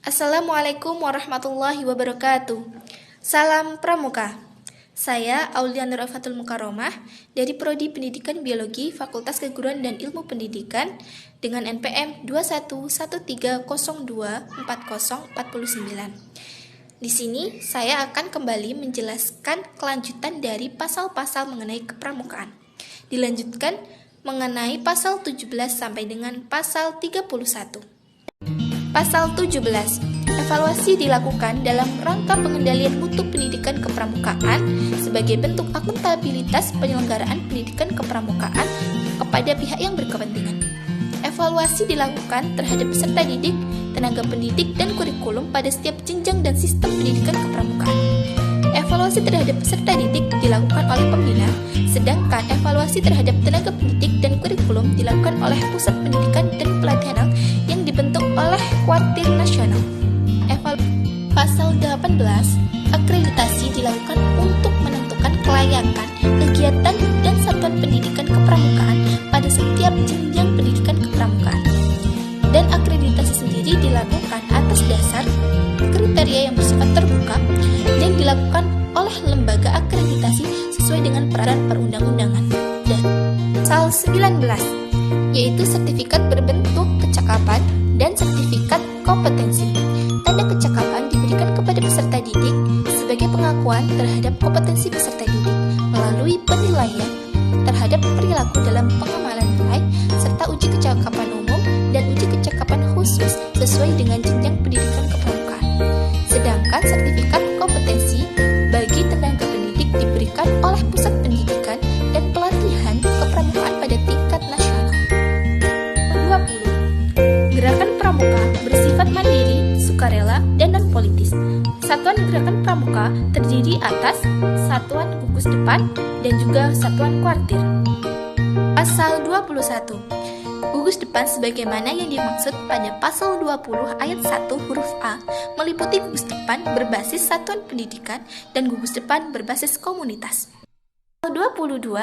Assalamualaikum warahmatullahi wabarakatuh. Salam Pramuka. Saya Aulia Nur Afatul Mukaromah dari Prodi Pendidikan Biologi Fakultas Keguruan dan Ilmu Pendidikan dengan NPM 2113024049. Di sini saya akan kembali menjelaskan kelanjutan dari pasal-pasal mengenai kepramukaan. Dilanjutkan mengenai pasal 17 sampai dengan pasal 31. Pasal 17. Evaluasi dilakukan dalam rangka pengendalian mutu pendidikan kepramukaan sebagai bentuk akuntabilitas penyelenggaraan pendidikan kepramukaan kepada pihak yang berkepentingan. Evaluasi dilakukan terhadap peserta didik, tenaga pendidik, dan kurikulum pada setiap jenjang dan sistem pendidikan kepramukaan. Evaluasi terhadap peserta didik dilakukan oleh pembina, sedangkan evaluasi terhadap tenaga pendidik dan kurikulum dilakukan oleh pusat pendidikan dan pelatihan yang dibentuk oleh Kuartir Nasional. Pasal 18, akreditasi dilakukan untuk menentukan kelayakan, kegiatan, dan satuan pendidikan kepramukaan pada setiap jenjang pendidikan kepramukaan. Dan akreditasi sendiri dilakukan atas dasar kriteria yang bersifat terbuka yang dilakukan oleh lembaga akreditasi sesuai dengan peraturan perundang-undangan. Dan pasal 19, yaitu sertifikat berbentuk kecakapan dan sertifikat kompetensi. Tanda kecakapan diberikan kepada peserta didik sebagai pengakuan terhadap kompetensi peserta didik melalui penilaian terhadap perilaku dalam pengamalan nilai serta uji kecakapan umum dan uji kecakapan khusus sesuai dengan jenjang pendidikan kepramukaan. Sedangkan sertifikat kompetensi bagi tenaga pendidik diberikan oleh pusat pendidikan dan pelatihan kepramukaan pada tingkat nasional. 20. Gerakan pramuka bersifat mandiri, sukarela, dan non-politis. Satuan gerakan pramuka terdiri atas satuan gugus depan dan juga satuan kuartir. Pasal 21. Gugus depan sebagaimana yang dimaksud pada pasal 20 ayat 1 huruf A meliputi gugus depan berbasis satuan pendidikan dan gugus depan berbasis komunitas. Pasal 22.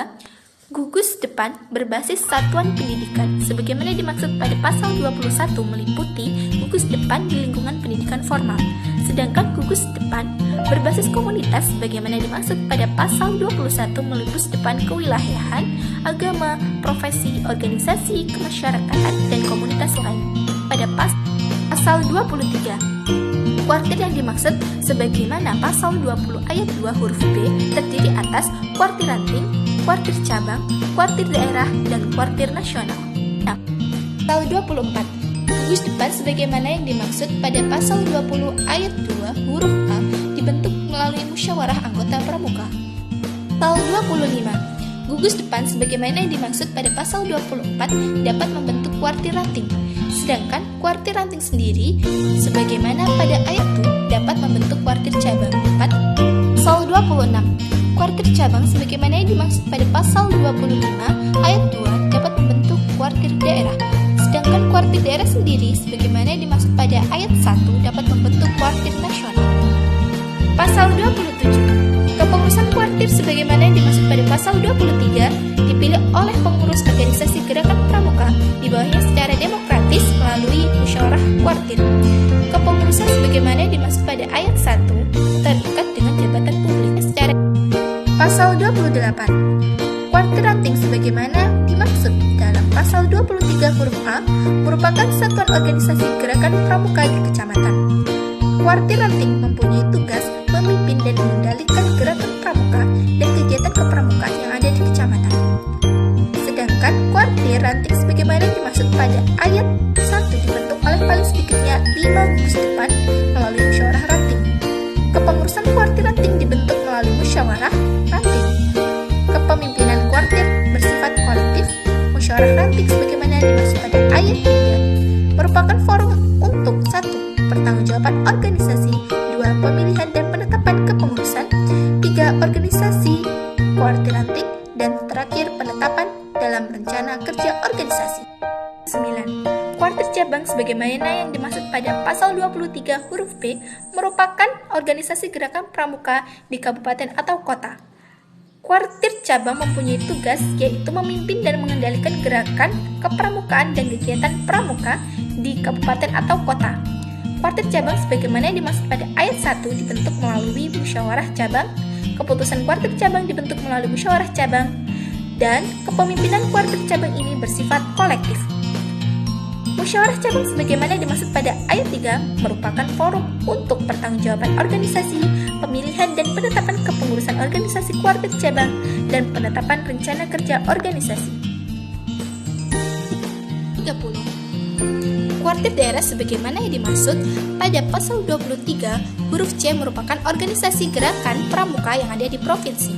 Gugus depan berbasis satuan pendidikan sebagaimana dimaksud pada pasal 21 meliputi gugus depan di lingkungan pendidikan formal, sedangkan gugus depan berbasis komunitas sebagaimana dimaksud pada pasal 21 meliputi depan kewilayahan, agama, profesi, organisasi, kemasyarakatan, dan komunitas lain. Pada pasal 23, kuartir yang dimaksud sebagaimana pasal 20 ayat 2 huruf B terdiri atas kuartir ranting, kuartir cabang, kuartir daerah, dan kuartir nasional. Pasal 24. Gugus depan sebagaimana yang dimaksud pada pasal 20 ayat 2 huruf A dibentuk melalui musyawarah anggota pramuka. Pasal 25. Gugus depan sebagaimana yang dimaksud pada pasal 24 dapat membentuk kuartir ranting. Sedangkan kuartir ranting sendiri sebagaimana pada ayat 2 dapat membentuk kuartir cabang. Pasal 26. Kuartir cabang sebagaimana yang dimaksud pada pasal 25 ayat 2 dapat membentuk kuartir daerah. Sedangkan kuartir daerah sendiri sebagaimana yang dimaksud pada ayat 1 dapat membentuk kuartir nasional. Pasal 27. Kepengurusan kuartir sebagaimana yang dimaksud pada pasal 23 dipilih oleh pengurus organisasi gerakan pramuka di bawahnya secara demokratis melalui musyawarah kuartir. Kepengurusan sebagaimana yang dimaksud pada ayat 1 terikat dengan jabatan publik secara. Pasal 28. Kuartir ranting sebagaimana dimaksud dalam pasal 23 huruf A merupakan satuan organisasi gerakan pramuka di kecamatan. Kuartir ranting mempunyai tugas memimpin dan mengendalikan gerakan pramuka dan kegiatan kepramukaan yang ada di kecamatan. Sedangkan kuartir ranting sebagaimana dimaksud pada ayat 1 dibentuk oleh paling sedikitnya 5 gugus depan melalui musyawarah ranting. Kepengurusan kuartir ranting dibentuk melalui musyawarah ranting. Kepemimpinan kuartir bersifat kolektif. Musyawarah ranting sebagaimana dimaksud pada ayat 3 merupakan forum untuk 1. Pertanggungjawaban organisasi, 2. Pemilihan dan penetapan kepengurusan, 3. Organisasi kuartir ranting, dan terakhir penetapan dalam rencana kerja organisasi. 9. Kuartir cabang sebagaimana yang dimaksud pada pasal 23 huruf B merupakan organisasi gerakan pramuka di kabupaten atau kota. Kuartir cabang mempunyai tugas yaitu memimpin dan mengendalikan gerakan kepramukaan dan kegiatan pramuka di kabupaten atau kota. Kuartir cabang sebagaimana dimaksud pada ayat 1 dibentuk melalui musyawarah cabang, keputusan kuartir cabang dibentuk melalui musyawarah cabang, dan kepemimpinan kuartir cabang ini bersifat kolektif. Musyawarah cabang sebagaimana dimaksud pada ayat 3 merupakan forum untuk pertanggungjawaban organisasi, pemilihan dan penetapan kepengurusan organisasi kuartir cabang, dan penetapan rencana kerja organisasi. 30. Kuartir daerah sebagaimana yang dimaksud pada pasal 23 huruf C merupakan organisasi gerakan pramuka yang ada di provinsi.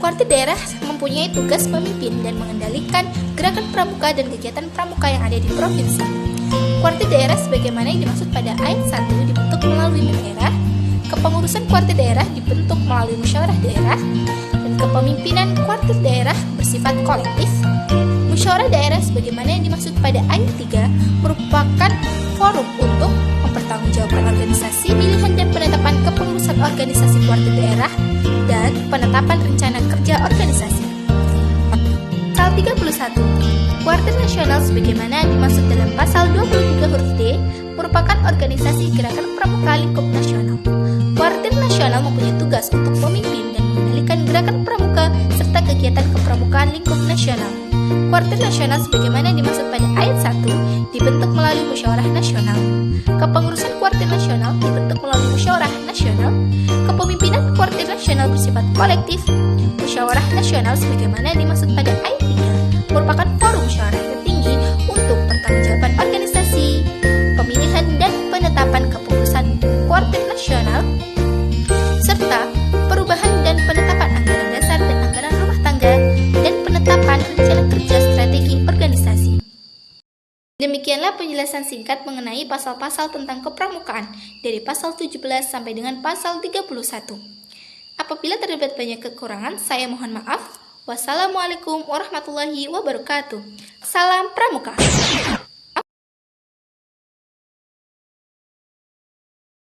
Kuartir daerah mempunyai tugas memimpin dan mengendalikan gerakan pramuka dan kegiatan pramuka yang ada di provinsi. Kuartir daerah sebagaimana yang dimaksud pada ayat 1 dibentuk melalui daerah, kepengurusan kuartir daerah dibentuk melalui musyawarah daerah, dan kepemimpinan kuartir daerah bersifat kolektif. Musyawarah daerah sebagaimana yang dimaksud pada ayat 3 merupakan forum untuk mempertanggungjawabkan organisasi, pilihan dan penetapan kepengurusan organisasi kuartir daerah, dan penetapan rencana kerja organisasi. Pasal 31. Kuartir nasional sebagaimana dimaksud dalam pasal 23 huruf D merupakan organisasi gerakan pramuka lingkup nasional. Kuartir nasional mempunyai tugas untuk memimpin dan mengendalikan gerakan pramuka serta kegiatan kepramukaan lingkup nasional. Kuartir nasional sebagaimana dimaksud pada ayat 1 dibentuk melalui musyawarah nasional. Kepengurusan kuartir nasional dibentuk melalui musyawarah nasional. Kepemimpinan kuartir nasional bersifat kolektif. Musyawarah nasional sebagaimana dimaksud pada ayat 3 merupakan forum musyawarah tertinggi untuk pertanggungjawaban organisasi, pemilihan dan penetapan kepengurusan kuartir nasional, serta perubahan dan penetapan anggaran dasar dan anggaran rumah tangga, dan penetapan rencana kerja strategi organisasi. Demikianlah penjelasan singkat mengenai pasal-pasal tentang kepramukaan dari pasal 17 sampai dengan pasal 31. Apabila terdapat banyak kekurangan, saya mohon maaf. Wassalamualaikum warahmatullahi wabarakatuh. Salam Pramuka.